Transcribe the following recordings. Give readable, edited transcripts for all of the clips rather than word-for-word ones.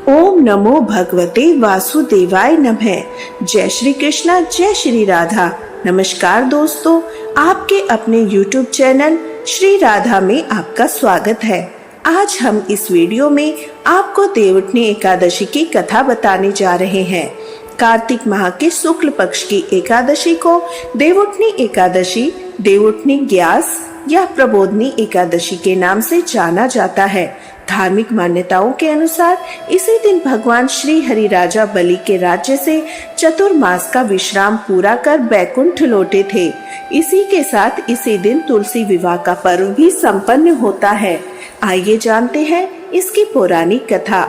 ओम नमो भगवते वासुदेवाय नमः। जय श्री कृष्णा, जय श्री राधा। नमस्कार दोस्तों, आपके अपने YouTube चैनल श्री राधा में आपका स्वागत है। आज हम इस वीडियो में आपको देवउठनी एकादशी की कथा बताने जा रहे हैं। कार्तिक माह के शुक्ल पक्ष की एकादशी को देवउठनी एकादशी, देवउठनी ग्यास या प्रबोधनी एकादशी के नाम से जाना जाता है। धार्मिक मान्यताओं के अनुसार इसी दिन भगवान श्री हरि राजा बलि के राज्य से चतुर्मास का विश्राम पूरा कर बैकुंठ लौटे थे। इसी के साथ इसी दिन तुलसी विवाह का पर्व भी संपन्न होता है। आइए जानते हैं इसकी पौराणिक कथा।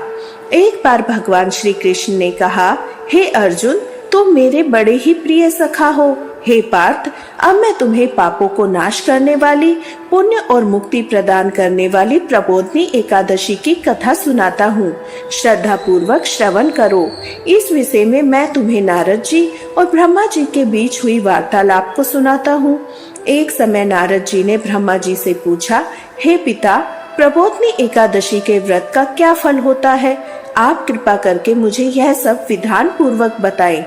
एक बार भगवान श्री कृष्ण ने कहा, हे अर्जुन, तुम मेरे बड़े ही प्रिय सखा हो। हे पार्थ, अब मैं तुम्हें पापों को नाश करने वाली, पुण्य और मुक्ति प्रदान करने वाली प्रबोधनी एकादशी की कथा सुनाता हूँ। श्रद्धा पूर्वक श्रवण करो। इस विषय में मैं तुम्हें नारद जी और ब्रह्मा जी के बीच हुई वार्तालाप को सुनाता हूँ। एक समय नारद जी ने ब्रह्मा जी से पूछा, हे पिता, प्रबोधनी एकादशी के व्रत का क्या फल होता है? आप कृपा करके मुझे यह सब विधान पूर्वक बताएं।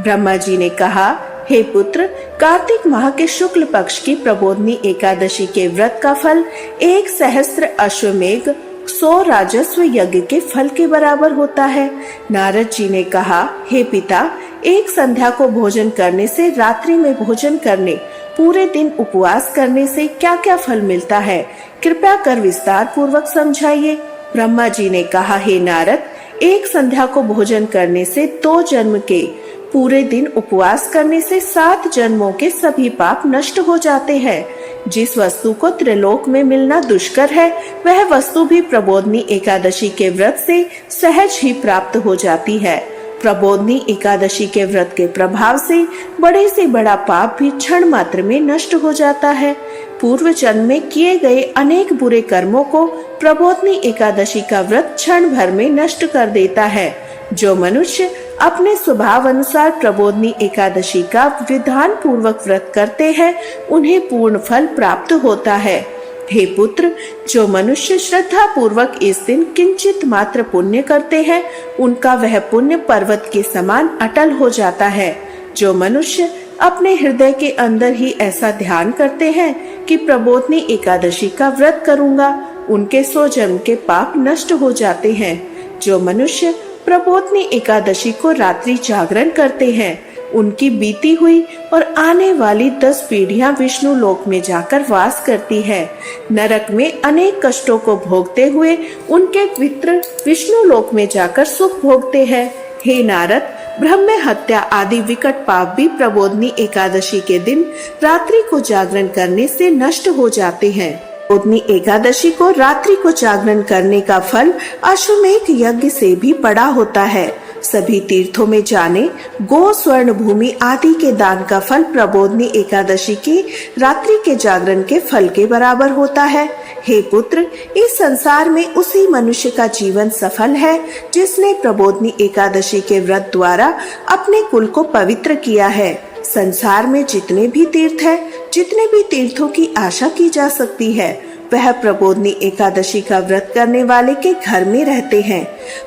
ब्रह्मा जी ने कहा, हे पुत्र, कार्तिक माह के शुक्ल पक्ष की प्रबोधनी एकादशी के व्रत का फल 1 सहस्त्र अश्वमेघ 100 राजस्व यज्ञ के फल के बराबर होता है। नारद जी ने कहा, हे पिता, एक संध्या को भोजन करने से, रात्रि में भोजन करने, पूरे दिन उपवास करने से क्या क्या फल मिलता है? कृपया कर विस्तार पूर्वक समझाइए। ब्रह्मा जी ने कहा, हे नारद, एक संध्या को भोजन करने से 2 जन्म के, पूरे दिन उपवास करने से 7 जन्मों के सभी पाप नष्ट हो जाते हैं। जिस वस्तु को त्रिलोक में मिलना दुष्कर है, वह वस्तु भी प्रबोधनी एकादशी के व्रत से सहज ही प्राप्त हो जाती है। प्रबोधनी एकादशी के व्रत के प्रभाव से बड़े से बड़ा पाप भी क्षण मात्र में नष्ट हो जाता है। पूर्व जन्म में किए गए अनेक बुरे कर्मों को प्रबोधनी एकादशी का व्रत क्षण भर में नष्ट कर देता है। जो मनुष्य अपने स्वभाव अनुसार प्रबोधनी एकादशी का विधान पूर्वक व्रत करते हैं, उन्हें पूर्ण फल प्राप्त होता है। हे पुत्र, जो मनुष्य श्रद्धा पूर्वक इस दिन किंचित मात्र पुण्य करते हैं, उनका वह पुण्य पर्वत के समान अटल हो जाता है। जो मनुष्य अपने हृदय के अंदर ही ऐसा ध्यान करते हैं कि प्रबोधनी एकादशी का व्रत करूंगा, उनके 100 जन्म के पाप नष्ट हो जाते हैं। जो मनुष्य प्रबोधनी एकादशी को रात्रि जागरण करते हैं, उनकी बीती हुई और आने वाली 10 पीढ़ियां विष्णु लोक में जाकर वास करती है। नरक में अनेक कष्टों को भोगते हुए उनके पितृ विष्णु लोक में जाकर सुख भोगते हैं। हे नारद, ब्रह्म हत्या आदि विकट पाप भी प्रबोधनी एकादशी के दिन रात्रि को जागरण करने से नष्ट हो जाते हैं। प्रबोधनी एकादशी को रात्रि को जागरण करने का फल अश्वमेध यज्ञ से भी बड़ा होता है। सभी तीर्थों में जाने, गो, स्वर्ण भूमि आदि के दान का फल प्रबोधनी एकादशी की रात्रि के जागरण के फल के बराबर होता है। हे पुत्र, इस संसार में उसी मनुष्य का जीवन सफल है जिसने प्रबोधनी एकादशी के व्रत द्वारा अपने कुल को पवित्र किया है। संसार में जितने भी तीर्थ है, जितने भी तीर्थों की आशा की जा सकती है, वह प्रबोधनी एकादशी का व्रत करने वाले के घर में रहते हैं।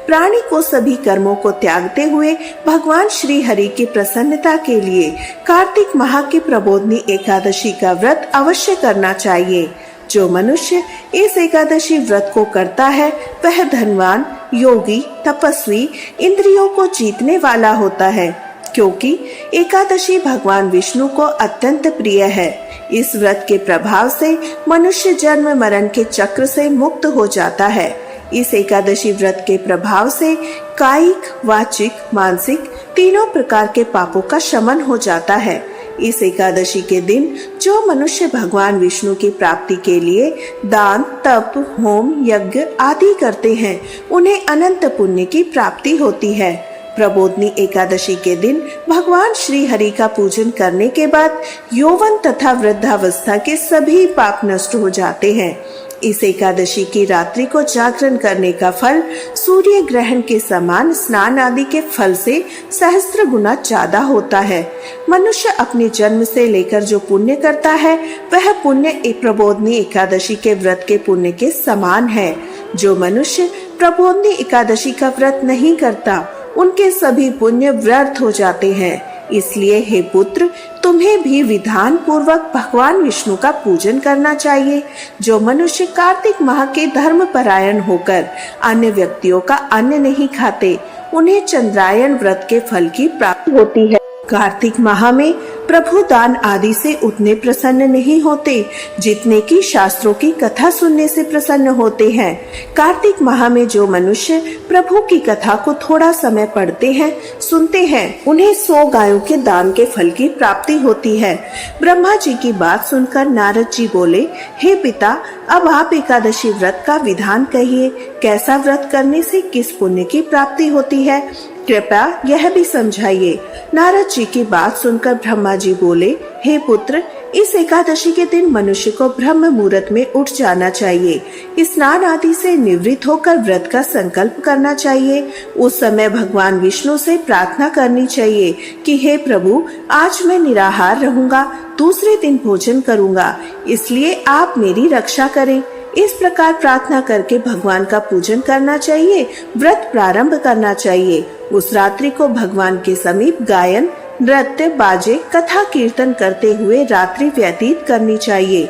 प्राणी को सभी कर्मों को त्यागते हुए भगवान श्री हरि की प्रसन्नता के लिए कार्तिक माह की प्रबोधनी एकादशी का व्रत अवश्य करना चाहिए। जो मनुष्य इस एकादशी व्रत को करता है, वह धनवान, योगी, तपस्वी, इंद्रियों को जीतने वाला होता है, क्योंकि एकादशी भगवान विष्णु को अत्यंत प्रिय है। इस व्रत के प्रभाव से मनुष्य जन्म मरण के चक्र से मुक्त हो जाता है। इस एकादशी व्रत के प्रभाव से कायिक, वाचिक, मानसिक तीनों प्रकार के पापों का शमन हो जाता है। इस एकादशी के दिन जो मनुष्य भगवान विष्णु की प्राप्ति के लिए दान, तप, होम, यज्ञ आदि करते हैं, उन्हें अनंत पुण्य की प्राप्ति होती है। प्रबोधनी एकादशी के दिन भगवान श्री हरि का पूजन करने के बाद यौवन तथा वृद्धावस्था के सभी पाप नष्ट हो जाते हैं। इस एकादशी की रात्रि को जागरण करने का फल सूर्य ग्रहण के समान स्नान आदि के फल से सहस्त्र गुना ज्यादा होता है। मनुष्य अपने जन्म से लेकर जो पुण्य करता है, वह पुण्य प्रबोधनी एकादशी के व्रत के पुण्य के समान है। जो मनुष्य प्रबोधनी एकादशी का व्रत नहीं करता उनके सभी पुण्य व्यर्थ हो जाते हैं। इसलिए हे पुत्र, तुम्हें भी विधान पूर्वक भगवान विष्णु का पूजन करना चाहिए। जो मनुष्य कार्तिक माह के धर्म परायण होकर अन्य व्यक्तियों का अन्न नहीं खाते, उन्हें चंद्रायन व्रत के फल की प्राप्ति होती है। कार्तिक माह में प्रभु दान आदि से उतने प्रसन्न नहीं होते जितने की शास्त्रों की कथा सुनने से प्रसन्न होते हैं। कार्तिक माह में जो मनुष्य प्रभु की कथा को थोड़ा समय पढ़ते हैं, सुनते हैं, उन्हें 100 गायों के दान के फल की प्राप्ति होती है। ब्रह्मा जी की बात सुनकर नारद जी बोले, हे पिता, अब आप एकादशी व्रत का विधान कहिए। कैसा व्रत करने से किस पुण्य की प्राप्ति होती है, कृपया यह भी समझाइए। नारद जी की बात सुनकर ब्रह्मा जी बोले, हे पुत्र, इस एकादशी के दिन मनुष्य को ब्रह्म मुहूर्त में उठ जाना चाहिए। स्नान आदि से निवृत्त होकर व्रत का संकल्प करना चाहिए। उस समय भगवान विष्णु से प्रार्थना करनी चाहिए कि हे प्रभु, आज मैं निराहार रहूंगा, दूसरे दिन भोजन करूंगा, इसलिए आप मेरी रक्षा करें। इस प्रकार प्रार्थना करके भगवान का पूजन करना चाहिए, व्रत प्रारंभ करना चाहिए। उस रात्रि को भगवान के समीप गायन, नृत्य, बाजे, कथा कीर्तन करते हुए रात्रि व्यतीत करनी चाहिए।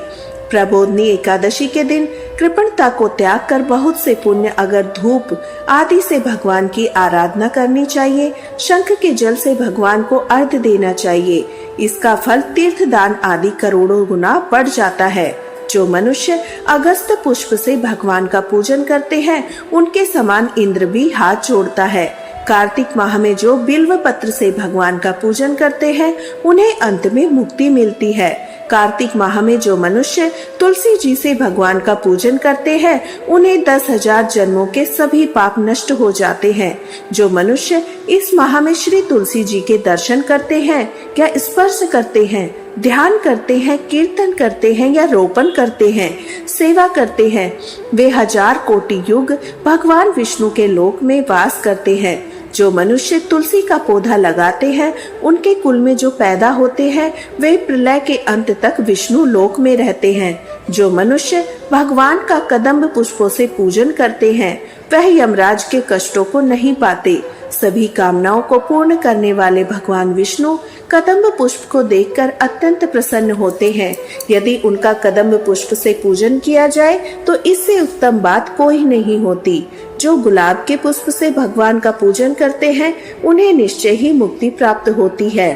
प्रबोधनी एकादशी के दिन कृपणता को त्याग कर बहुत से पुण्य अगर धूप आदि से भगवान की आराधना करनी चाहिए। शंख के जल से भगवान को अर्घ्य देना चाहिए। इसका फल तीर्थ दान आदि करोड़ों गुना बढ़ जाता है। जो मनुष्य अगस्त पुष्प से भगवान का पूजन करते हैं, उनके समान इंद्र भी हाथ जोड़ता है। कार्तिक माह में जो बिल्व पत्र से भगवान का पूजन करते हैं, उन्हें अंत में मुक्ति मिलती है। कार्तिक माह में जो मनुष्य तुलसी जी से भगवान का पूजन करते हैं, उन्हें 10,000 जन्मों के सभी पाप नष्ट हो जाते हैं। जो मनुष्य इस माह में श्री तुलसी जी के दर्शन करते हैं या स्पर्श करते हैं, ध्यान करते हैं, कीर्तन करते हैं या रोपण करते हैं, सेवा करते हैं, वे 1000 कोटि युग भगवान विष्णु के लोक में वास करते हैं। जो मनुष्य तुलसी का पौधा लगाते हैं, उनके कुल में जो पैदा होते हैं, वे प्रलय के अंत तक विष्णु लोक में रहते हैं। जो मनुष्य भगवान का कदम्ब पुष्पों से पूजन करते हैं, वह यमराज के कष्टों को नहीं पाते। सभी कामनाओं को पूर्ण करने वाले भगवान विष्णु कदम्ब पुष्प को देखकर अत्यंत प्रसन्न होते हैं। यदि उनका कदम्ब पुष्प से पूजन किया जाए तो इससे उत्तम बात कोई नहीं होती। जो गुलाब के पुष्प से भगवान का पूजन करते हैं, उन्हें निश्चय ही मुक्ति प्राप्त होती है।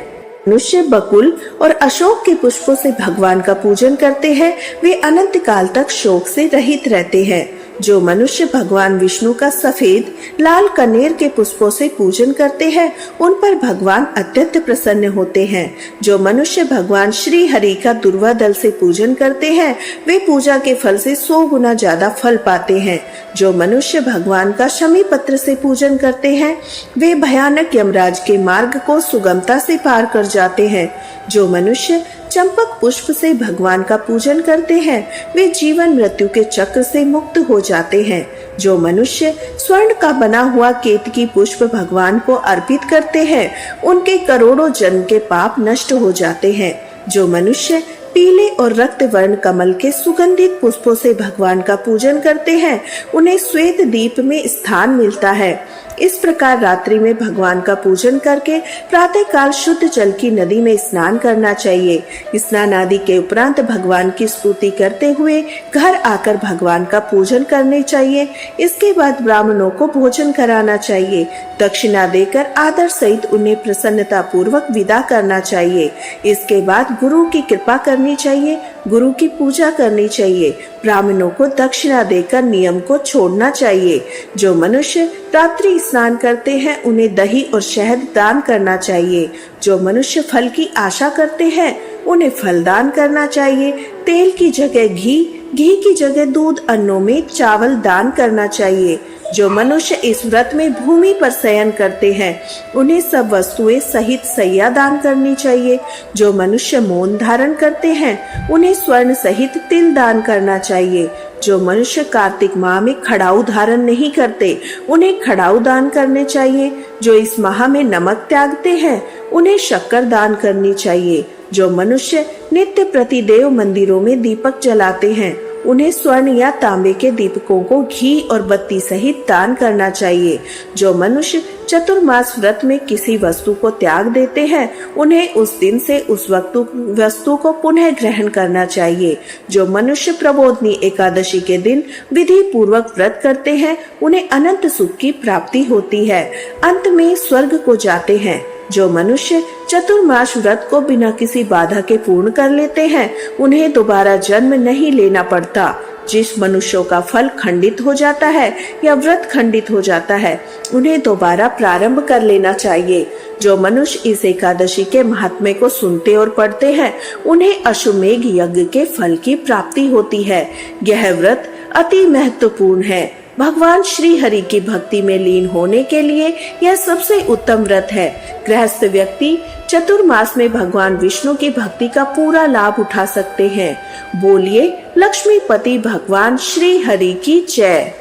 मनुष्य बकुल और अशोक के पुष्पों से भगवान का पूजन करते हैं, वे अनंत काल तक शोक से रहित रहते हैं। जो मनुष्य भगवान विष्णु का सफेद लाल कनेर के पुष्पों से पूजन करते हैं, उन पर भगवान अत्यंत प्रसन्न होते हैं। जो मनुष्य भगवान श्री हरि का दुर्वा दल से पूजन करते हैं, वे पूजा के फल से 100 गुना ज्यादा फल पाते हैं। जो मनुष्य भगवान का शमी पत्र से पूजन करते हैं, वे भयानक यमराज के मार्ग को सुगमता से पार कर जाते हैं। जो मनुष्य चंपक पुष्प से भगवान का पूजन करते हैं, वे जीवन मृत्यु के चक्र से मुक्त हो जाते हैं। जो मनुष्य स्वर्ण का बना हुआ केतकी पुष्प भगवान को अर्पित करते हैं, उनके करोड़ों जन्म के पाप नष्ट हो जाते हैं। जो मनुष्य पीले और रक्त वर्ण कमल के सुगंधित पुष्पों से भगवान का पूजन करते हैं, उन्हें श्वेत दीप में स्थान मिलता है। इस प्रकार रात्रि में भगवान का पूजन करके प्रातः काल शुद्ध जल की नदी में स्नान करना चाहिए। स्नान आदि के उपरांत भगवान की स्तुति करते हुए घर आकर भगवान का पूजन करने चाहिए। इसके बाद ब्राह्मणों को भोजन कराना चाहिए। दक्षिणा देकर आदर सहित उन्हें प्रसन्नता पूर्वक विदा करना चाहिए। इसके बाद गुरु की कृपा करनी चाहिए, गुरु की पूजा करनी चाहिए। ब्राह्मणों को दक्षिणा देकर नियम को छोड़ना चाहिए। जो मनुष्य रात्रि स्नान करते हैं, उन्हें दही और शहद दान करना चाहिए। जो मनुष्य फल की आशा करते हैं, उन्हें फल दान करना चाहिए। तेल की जगह घी, घी की जगह दूध, अन्नों में चावल दान करना चाहिए। जो मनुष्य इस व्रत में भूमि पर शयन करते हैं, उन्हें सब वस्तुएं सहित सैया दान करनी चाहिए। जो मनुष्य मौन धारण करते हैं, उन्हें स्वर्ण सहित तिल दान करना चाहिए। जो मनुष्य कार्तिक माह में खड़ाऊ धारण नहीं करते, उन्हें खड़ाऊ दान करने चाहिए। जो इस माह में नमक त्यागते हैं, उन्हें शक्कर दान करनी चाहिए। जो मनुष्य नित्य प्रति देव मंदिरों में दीपक जलाते हैं, उन्हें स्वर्ण या तांबे के दीपकों को घी और बत्ती सहित दान करना चाहिए। जो मनुष्य चतुर्मास व्रत में किसी वस्तु को त्याग देते हैं, उन्हें उस दिन से उस वस्तु को पुनः ग्रहण करना चाहिए। जो मनुष्य प्रबोधनी एकादशी के दिन विधि पूर्वक व्रत करते हैं, उन्हें अनंत सुख की प्राप्ति होती है, अंत में स्वर्ग को जाते हैं। जो मनुष्य चतुर्मास व्रत को बिना किसी बाधा के पूर्ण कर लेते हैं, उन्हें दोबारा जन्म नहीं लेना पड़ता। जिस मनुष्यों का फल खंडित हो जाता है या व्रत खंडित हो जाता है, उन्हें दोबारा प्रारंभ कर लेना चाहिए। जो मनुष्य इस एकादशी के महात्म्य को सुनते और पढ़ते हैं, उन्हें अश्वमेघ यज्ञ के फल की प्राप्ति होती है। यह व्रत अति महत्वपूर्ण है। भगवान श्री हरि की भक्ति में लीन होने के लिए यह सबसे उत्तम व्रत है। गृहस्थ व्यक्ति चतुर्मास में भगवान विष्णु की भक्ति का पूरा लाभ उठा सकते हैं। बोलिए लक्ष्मीपति भगवान श्री हरि की जय।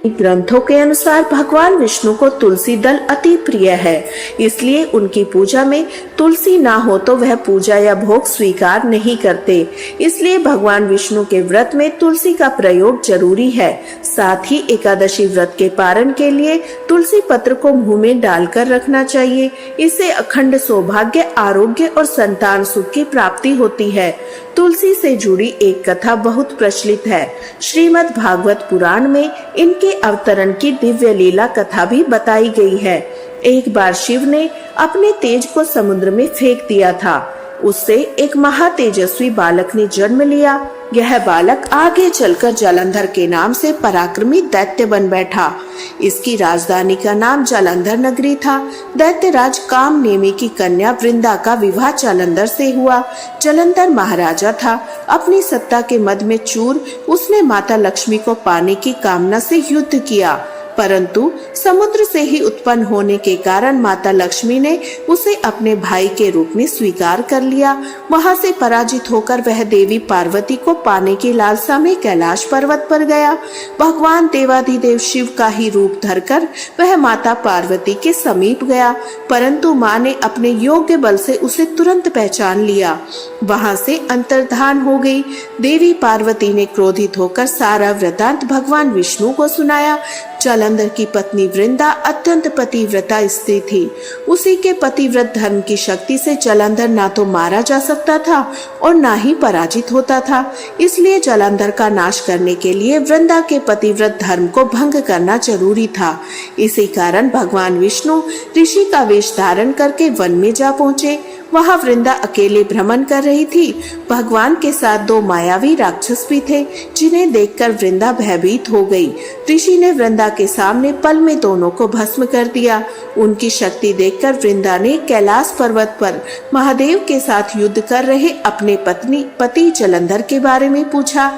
ग्रंथों के अनुसार भगवान विष्णु को तुलसी दल अति प्रिय है, इसलिए उनकी पूजा में तुलसी ना हो तो वह पूजा या भोग स्वीकार नहीं करते। इसलिए भगवान विष्णु के व्रत में तुलसी का प्रयोग जरूरी है। साथ ही एकादशी व्रत के पारण के लिए तुलसी पत्र को मुंह में डालकर रखना चाहिए। इससे अखंड सौभाग्य, आरोग्य और संतान सुख की प्राप्ति होती है। तुलसी से जुड़ी एक कथा बहुत प्रचलित है। श्रीमद् भागवत पुराण में इनके अवतरण की दिव्य लीला कथा भी बताई गई है। एक बार शिव ने अपने तेज को समुद्र में फेंक दिया था। उससे एक महातेजस्वी बालक ने जन्म लिया। यह बालक आगे चलकर जालंधर के नाम से पराक्रमी दैत्य बन बैठा। इसकी राजधानी का नाम जालंधर नगरी था। दैत्यराज कामनेमी की कन्या वृंदा का विवाह जालंधर से हुआ। जालंधर महाराजा था। अपनी सत्ता के मद में चूर उसने माता लक्ष्मी को पाने की कामना से युद्ध किया, परंतु समुद्र से ही उत्पन्न होने के कारण माता लक्ष्मी ने उसे अपने भाई के रूप में स्वीकार कर लिया। वहां से पराजित होकर वह देवी पार्वती को पाने की लालसा में कैलाश पर्वत पर गया। भगवान देवाधिदेव शिव का ही रूप धरकर वह माता पार्वती के समीप गया, परंतु माँ ने अपने योग्य बल से उसे तुरंत पहचान लिया। वहां से अंतर्धान हो गई। देवी पार्वती ने क्रोधित होकर सारा वृतांत भगवान विष्णु को सुनाया। जालंधर की पत्नी वृंदा अत्यंत पतिव्रता स्त्री थी। उसी के पतिव्रत धर्म की शक्ति से जालंधर ना तो मारा जा सकता था और ना ही पराजित होता था। इसलिए जालंधर का नाश करने के लिए वृंदा के पतिव्रत धर्म को भंग करना जरूरी था। इसी कारण भगवान विष्णु ऋषि का वेश धारण करके वन में जा पहुँचे। वहाँ वृंदा अकेले भ्रमण कर रही थी। भगवान के साथ दो मायावी राक्षस भी थे, जिन्हें देखकर वृंदा भयभीत हो गई। ऋषि ने वृंदा के सामने पल में दोनों को भस्म कर दिया। उनकी शक्ति देखकर वृंदा ने कैलाश पर्वत पर महादेव के साथ युद्ध कर रहे अपने पति जालंधर के बारे में पूछा।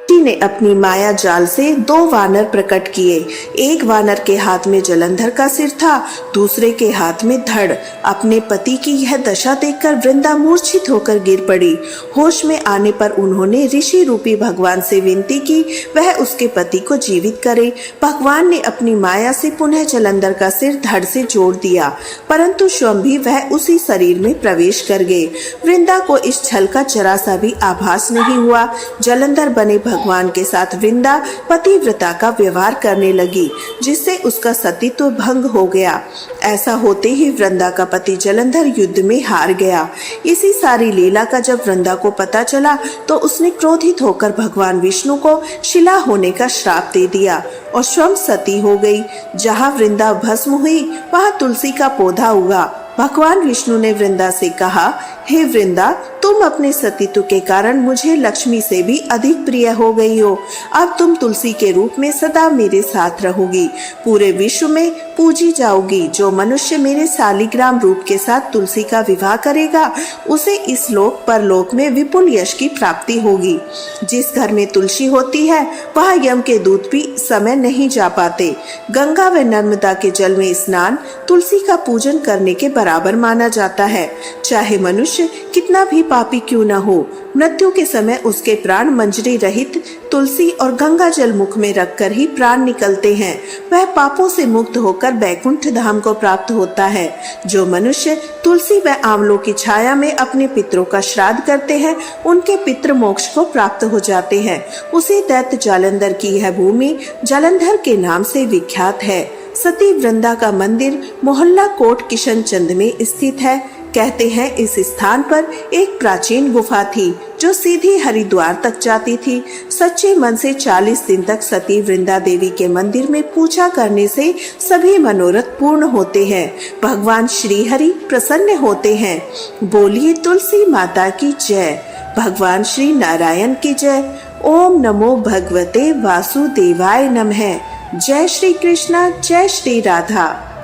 ऋषि ने अपनी माया जाल से दो वानर प्रकट किए। एक वानर के हाथ में जालंधर का सिर था, दूसरे के हाथ में धड़। अपने पति की यह दशा देखकर वृंदा मूर्छित होकर गिर पड़ी। होश में आने पर उन्होंने ऋषि रूपी भगवान से विनती की वह उसके पति को जीवित करे। भगवान ने अपनी माया से पुनः जालंधर का सिर धड़ से जोड़ दिया, परंतु स्वयं भी वह उसी शरीर में प्रवेश कर गए। वृंदा को इस छल का जरा सा भी आभास नहीं हुआ। जालंधर बने भगवान के साथ वृंदा पतिव्रता का व्यवहार करने लगी, जिससे उसका सतीत्व भंग हो गया। ऐसा होते ही वृंदा का पति जालंधर युद्ध में हार गया। इसी सारी लीला का जब वृंदा को पता चला तो उसने क्रोधित होकर भगवान विष्णु को शिला होने का श्राप दे दिया और स्वयं सती हो गई। जहाँ वृंदा भस्म हुई वहाँ तुलसी का पौधा उगा। भगवान विष्णु ने वृंदा से कहा, हे वृंदा, तुम अपने सतीत्व के कारण मुझे लक्ष्मी से भी अधिक प्रिय हो गई हो। अब तुम तुलसी के रूप में सदा मेरे साथ रहोगी, पूरे विश्व में पूजी जाओगी। जो मनुष्य मेरे शालिग्राम रूप के साथ तुलसी का विवाह करेगा, उसे इस लोक परलोक में विपुल यश की प्राप्ति होगी। जिस घर में तुलसी होती है वहाँ यम के दूत भी समय नहीं जा पाते। गंगा व नर्मदा के जल में स्नान तुलसी का पूजन करने के बराबर माना जाता है। चाहे मनुष्य कितना भी पापी क्यों न हो, मृत्यु के समय उसके प्राण मंजरी रहित तुलसी और गंगा जल मुख में रखकर ही प्राण निकलते हैं। वह पापों से मुक्त होकर बैकुंठ धाम को प्राप्त होता है। जो मनुष्य तुलसी व आंवलों की छाया में अपने पितरों का श्राद्ध करते हैं, उनके पितृ मोक्ष को प्राप्त हो जाते हैं। उसी दैत्य जालंधर की यह भूमि जालंधर के नाम से विख्यात है। सती वृंदा का मंदिर मोहल्ला कोट किशनचंद में स्थित है। कहते हैं इस स्थान पर एक प्राचीन गुफा थी जो सीधी हरिद्वार तक जाती थी। सच्चे मन से 40 दिन तक सती वृंदा देवी के मंदिर में पूजा करने से सभी मनोरथ पूर्ण होते हैं। भगवान श्री हरि प्रसन्न होते हैं। बोलिए तुलसी माता की जय। भगवान श्री नारायण की जय। ओम नमो भगवते वासुदेवाय नमः। जय श्री कृष्णा, जय श्री राधा।